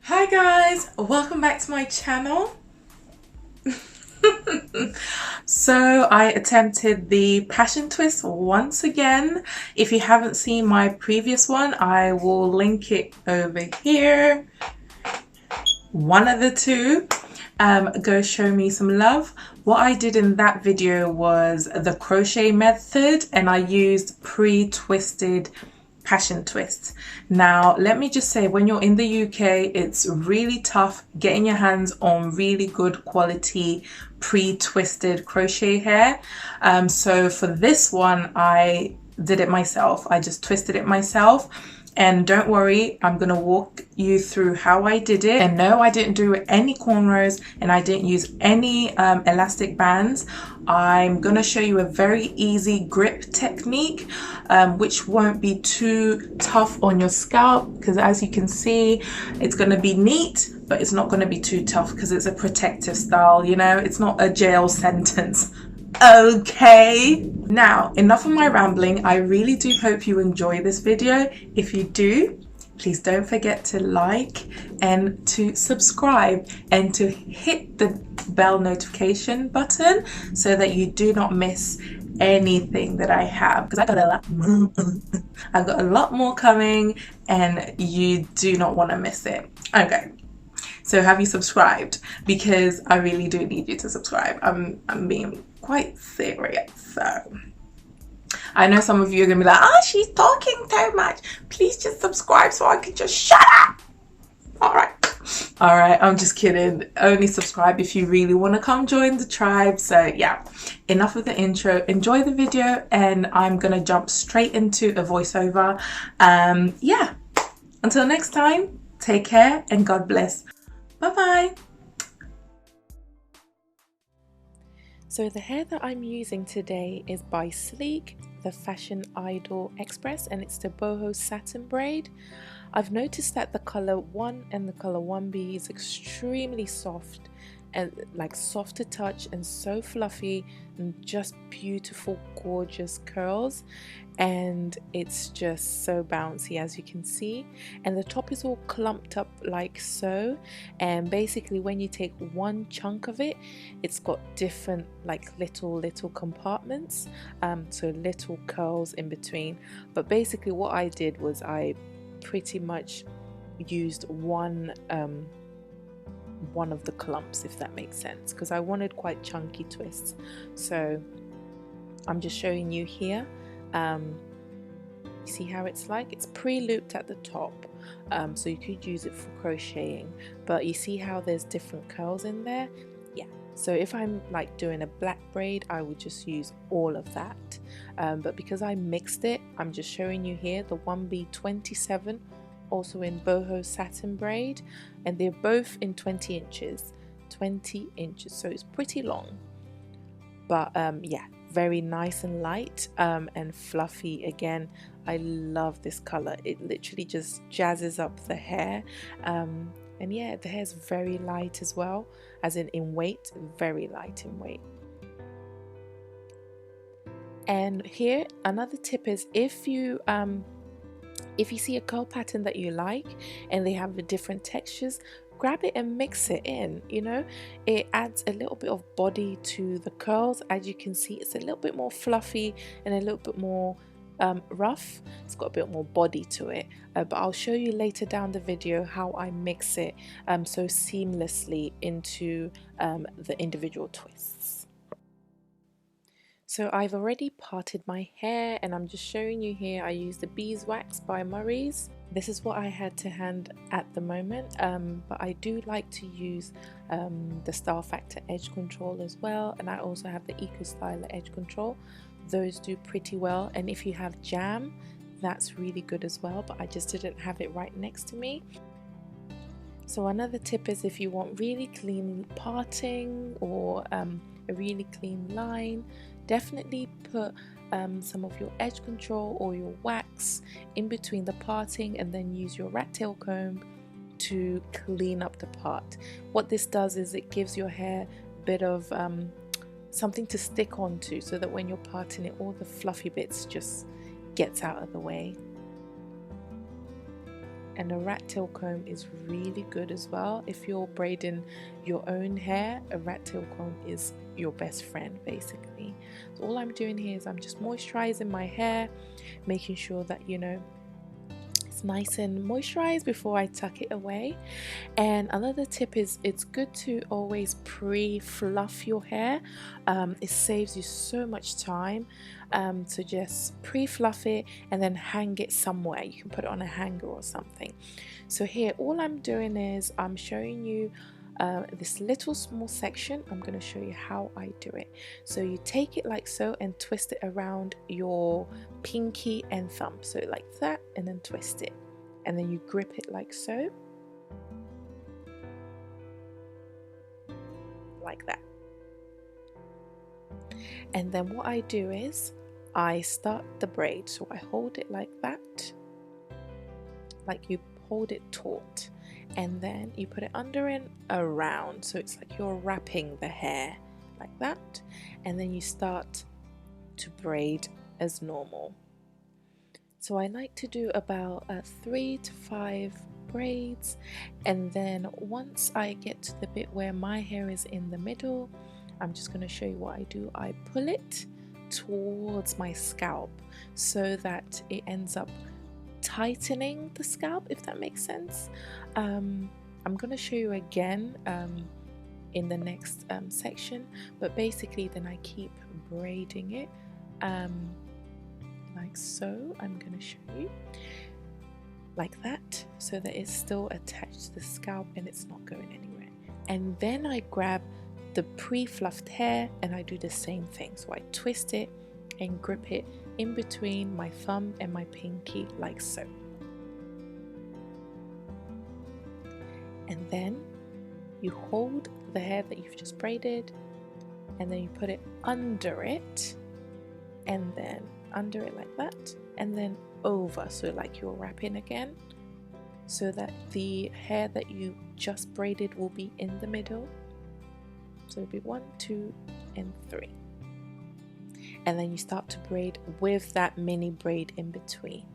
Hi guys, welcome back to my channel. So I attempted the passion twist once again. If you haven't seen my previous one, I will link it over here. One of the two. Go show me some love. What I did in that video was the crochet method, and I used pre-twisted passion twists. Now let me just say, when you're in the UK, it's really tough getting your hands on really good quality pre-twisted crochet hair. So for this one I did it myself. I just twisted it myself. And don't worry, I'm going to walk you through how I did it. And no, I didn't do any cornrows and I didn't use any elastic bands. I'm going to show you a very easy grip technique, which won't be too tough on your scalp, because as you can see, it's going to be neat, but it's not going to be too tough because it's a protective style, you know, it's not a jail sentence. Okay, now enough of my rambling. I really do hope you enjoy this video. If you do, please don't forget to like and to subscribe and to hit the bell notification button so that you do not miss anything that I have, because I got a lot more. I've got a lot more coming and you do not want to miss it. Okay, so have you subscribed? Because I really do need you to subscribe. I'm being quite serious. So I know some of you are gonna be like, oh, she's talking too much. Please just subscribe so I can just shut up. All right, I'm just kidding. Only subscribe if you really want to come join the tribe. So yeah, enough of the intro. Enjoy the video, and I'm gonna jump straight into a voiceover. Yeah, until next time, take care and God bless. Bye-bye. So the hair that I'm using today is by Sleek, the Fashion Idol Express, and it's the Boho Satin Braid. I've noticed that the color 1 and the color 1B is extremely soft and like soft to touch and so fluffy and just beautiful, gorgeous curls, and it's just so bouncy, as you can see, and the top is all clumped up like so. And basically when you take one chunk of it, it's got different like little compartments, so little curls in between. But basically what I did was I pretty much used one of the clumps, if that makes sense, because I wanted quite chunky twists. So I'm just showing you here. You see how it's like? It's pre-looped at the top, so you could use it for crocheting, but you see how there's different curls in there? Yeah, so if I'm like doing a black braid, I would just use all of that, but because I mixed it, I'm just showing you here the 1B27, also in Boho Satin Braid, and they're both in 20 inches, so it's pretty long. But yeah, very nice and light and fluffy. Again, I love this color. It literally just jazzes up the hair, and yeah, the hair is very light as well, as in weight, very light in weight. And here another tip is, if you see a curl pattern that you like and they have the different textures, grab it and mix it in. You know, it adds a little bit of body to the curls. As you can see, it's a little bit more fluffy and a little bit more rough. It's got a bit more body to it, but I'll show you later down the video how I mix it so seamlessly into the individual twists. So I've already parted my hair, and I'm just showing you here. I use the beeswax by Murray's. This is what I had to hand at the moment, but I do like to use the Style Factor Edge Control as well, and I also have the Eco Styler Edge Control. Those do pretty well, and if you have jam, that's really good as well, but I just didn't have it right next to me. So another tip is, if you want really clean parting or a really clean line, definitely put some of your edge control or your wax in between the parting, and then use your rat tail comb to clean up the part. What this does is it gives your hair a bit of something to stick onto, so that when you're parting it, all the fluffy bits just gets out of the way. And a rat tail comb is really good as well. If you're braiding your own hair, a rat tail comb is your best friend basically. So all I'm doing here is I'm just moisturizing my hair, making sure that, you know, it's nice and moisturized before I tuck it away. And another tip is it's good to always pre-fluff your hair. It saves you so much time to just pre-fluff it and then hang it somewhere. You can put it on a hanger or something. So here all I'm doing is I'm showing you this little small section. I'm going to show you how I do it. So you take it like so and twist it around your pinky and thumb, so like that, and then twist it, and then you grip it like so, like that. And then what I do is I start the braid, so I hold it like that, like you hold it taut, and then you put it under and around, so it's like you're wrapping the hair like that, and then you start to braid as normal. So I like to do about 3 to 5 braids, and then once I get to the bit where my hair is in the middle, I'm just going to show you what I do. I pull it towards my scalp so that it ends up tightening the scalp, if that makes sense. I'm going to show you again in the next section, but basically then I keep braiding it like so. I'm going to show you like that, so that it's still attached to the scalp and it's not going anywhere. And then I grab the pre-fluffed hair and I do the same thing. So I twist it and grip it in between my thumb and my pinky like so. And then you hold the hair that you've just braided, and then you put it under it, and then under it like that, and then over, so like you're wrapping again, so that the hair that you just braided will be in the middle. So it'll be 1, 2, and 3. And then you start to braid with that mini braid in between.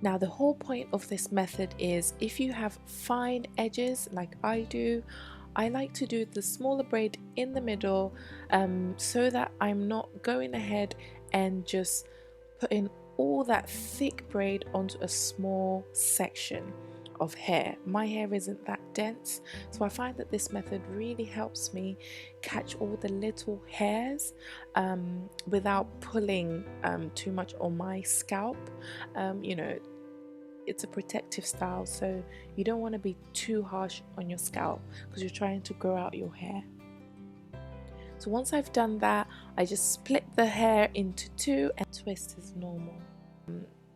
Now the whole point of this method is, if you have fine edges like I do, I like to do the smaller braid in the middle, so that I'm not going ahead and just putting all that thick braid onto a small section of hair. My hair isn't that dense, so I find that this method really helps me catch all the little hairs without pulling too much on my scalp. You know, it's a protective style, so you don't want to be too harsh on your scalp because you're trying to grow out your hair. So once I've done that, I just split the hair into 2 and twist as normal.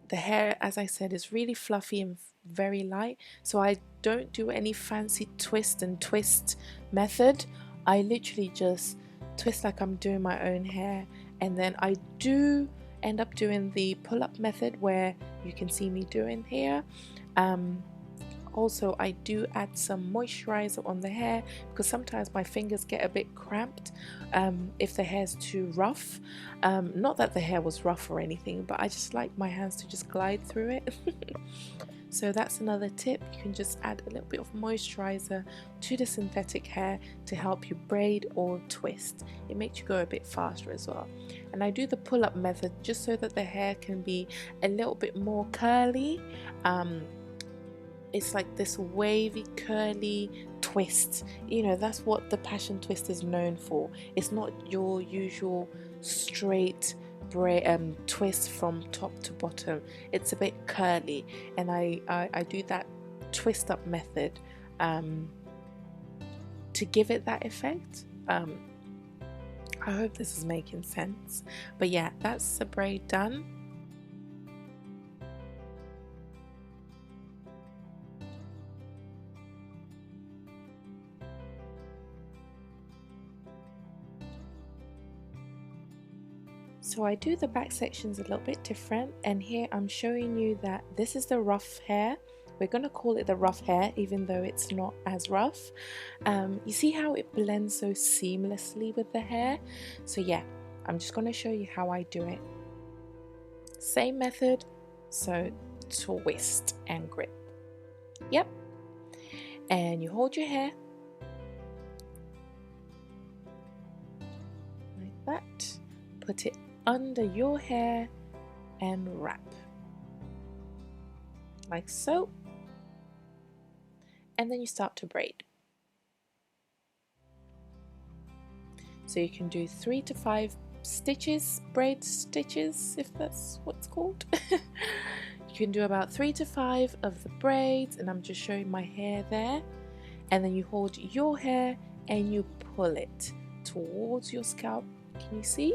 The hair, as I said, is really fluffy and very light, so I don't do any fancy twist and twist method. I literally just twist like I'm doing my own hair, and then I do end up doing the pull-up method where you can see me doing here. Also, I do add some moisturizer on the hair because sometimes my fingers get a bit cramped if the hair's too rough. Not that the hair was rough or anything, but I just like my hands to just glide through it. So that's another tip. You can just add a little bit of moisturizer to the synthetic hair to help you braid or twist. It makes you go a bit faster as well. And I do the pull-up method just so that the hair can be a little bit more curly. It's like this wavy, curly twist. You know, that's what the passion twist is known for. It's not your usual straight braid twist from top to bottom. It's a bit curly, and I do that twist up method to give it that effect. I hope this is making sense. But yeah, that's the braid done. So I do the back sections a little bit different, and here I'm showing you that this is the rough hair. We're going to call it the rough hair even though it's not as rough. You see how it blends so seamlessly with the hair? So yeah, I'm just going to show you how I do it. Same method. So twist and grip. Yep. And you hold your hair like that, put it under your hair and wrap like so, and then you start to braid. So you can do 3 to 5 stitches, braid stitches, if that's what's called. You can do about 3 to 5 of the braids, and I'm just showing my hair there. And then you hold your hair and you pull it towards your scalp. Can you see?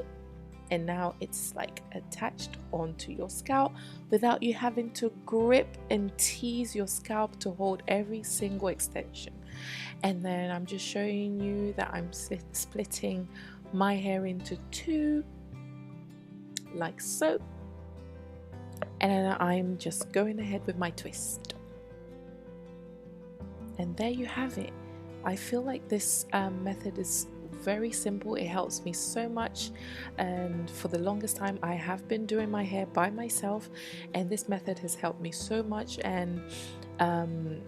And now it's like attached onto your scalp without you having to grip and tease your scalp to hold every single extension. And then I'm just showing you that I'm splitting my hair into 2 like so, and then I'm just going ahead with my twist, and there you have it. I feel like this method is very simple. It helps me so much, and for the longest time I have been doing my hair by myself, and this method has helped me so much. And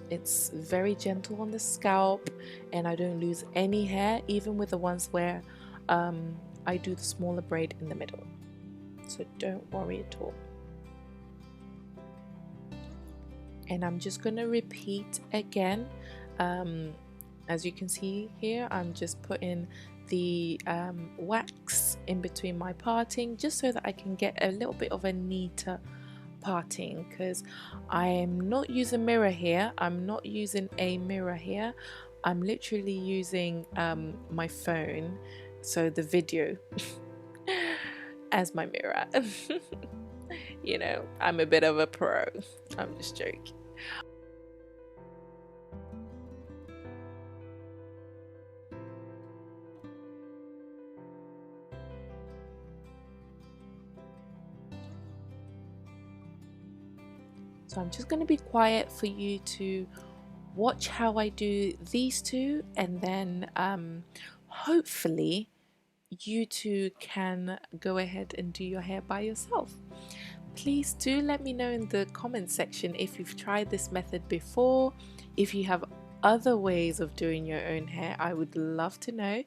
it's very gentle on the scalp, and I don't lose any hair, even with the ones where I do the smaller braid in the middle, so don't worry at all. And I'm just going to repeat again. As you can see here, I'm just putting the wax in between my parting, just so that I can get a little bit of a neater parting, because I am not using mirror here. I'm not using a mirror here. I'm literally using my phone, so the video as my mirror. You know, I'm a bit of a pro. I'm just joking. So I'm just going to be quiet for you to watch how I do these two, and then hopefully you two can go ahead and do your hair by yourself. Please do let me know in the comment section if you've tried this method before, if you have other ways of doing your own hair. I would love to know.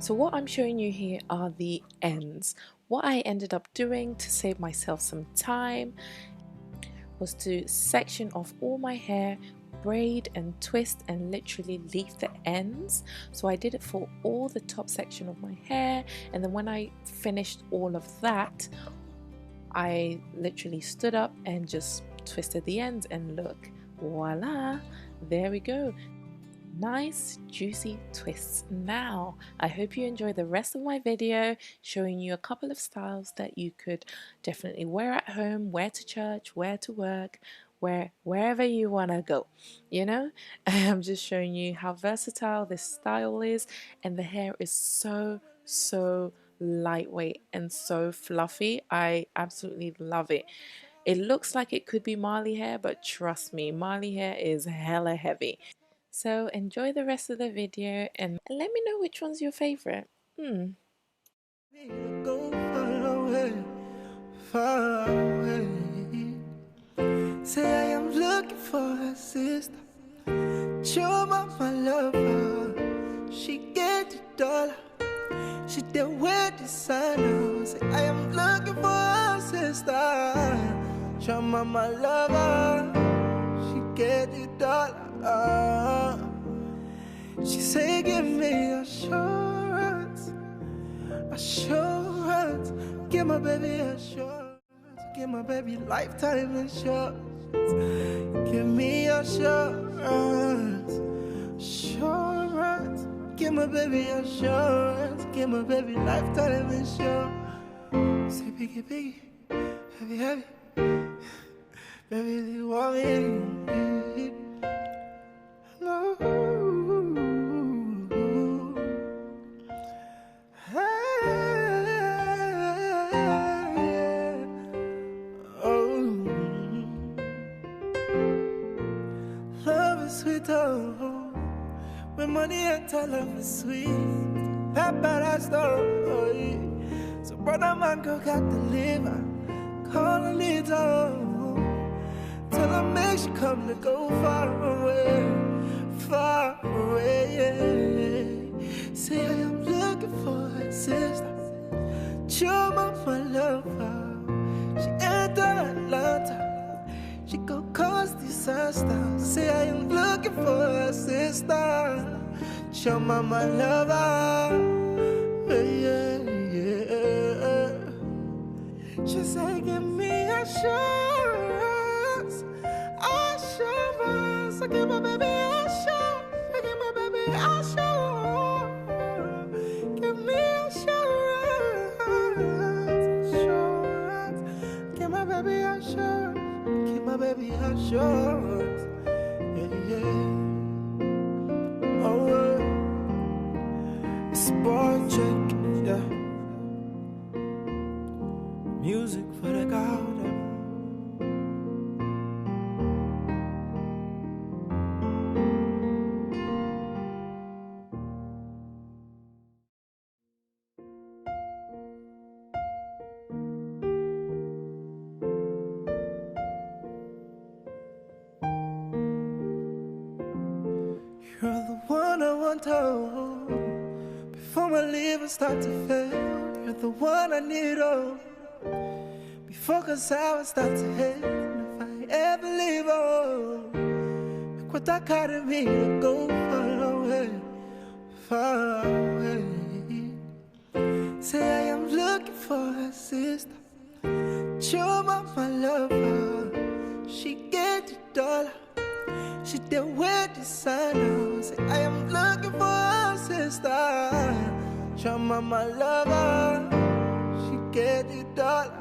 So what I'm showing you here are the ends. What I ended up doing to save myself some time was to section off all my hair, braid and twist and literally leave the ends. So I did it for all the top section of my hair, and then when I finished all of that, I literally stood up and just twisted the ends, and look, voila, there we go. Nice juicy twists. Now I hope you enjoy the rest of my video showing you a couple of styles that you could definitely wear at home, wear to church, wear to work, wherever you want to go, you know. I'm just showing you how versatile this style is, and the hair is so lightweight and so fluffy. I absolutely love it. It looks like it could be Marley hair, but trust me, Marley hair is hella heavy. So enjoy the rest of the video and let me know which one's your favorite. Go far away, far away. Say I am looking for a sister. Show my lover. She get the dollar. She there with the sign. Say I am looking for a sister. Show my lover. She get the dollar. She say give me assurance, assurance. Give my baby assurance. Give my baby lifetime insurance. Give me assurance, assurance. Give my baby assurance. Give my baby lifetime insurance. Say biggie, biggie, heavy, heavy. Baby, you want me? No. Sweet, oh, when money enter, love is sweet. Paradise story. So brother man go got the liver. Call a little. Tell her make she come to go far away. Far away. Say I am looking for a sister. Show my lover. She enter Atlanta. She go cause disaster. Say I am looking for a sister. Show my lover. Yeah, yeah. She say give me assurance, assurance. I give my baby assurance. I give my baby assurance. Give me assurance, assurance. Give my baby assurance. Keep my baby assurance. Yeah, yeah. Oh, it's boy check, yeah. Music for the garden. You're the one I want to hold before my liver start to fail. You're the one I need, oh, before cause I will start to hate. And if I ever leave, oh, look what that carried me to go far away, far away. Say I am looking for a sister. Show my lover. She get the dollar. She there with the sign. Say I am looking for a sister. Show my lover. She get the dollar.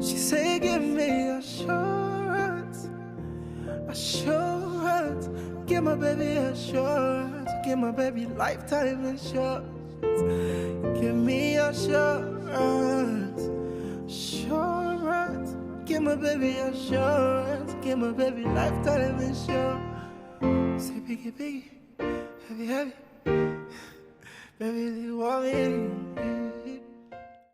She say give me assurance, assurance. Give my baby assurance. Give my baby lifetime insurance. Give me assurance, assurance. Give my baby assurance. Give my baby lifetime insurance. Say biggie, biggie, heavy, heavy. Baby, you want me?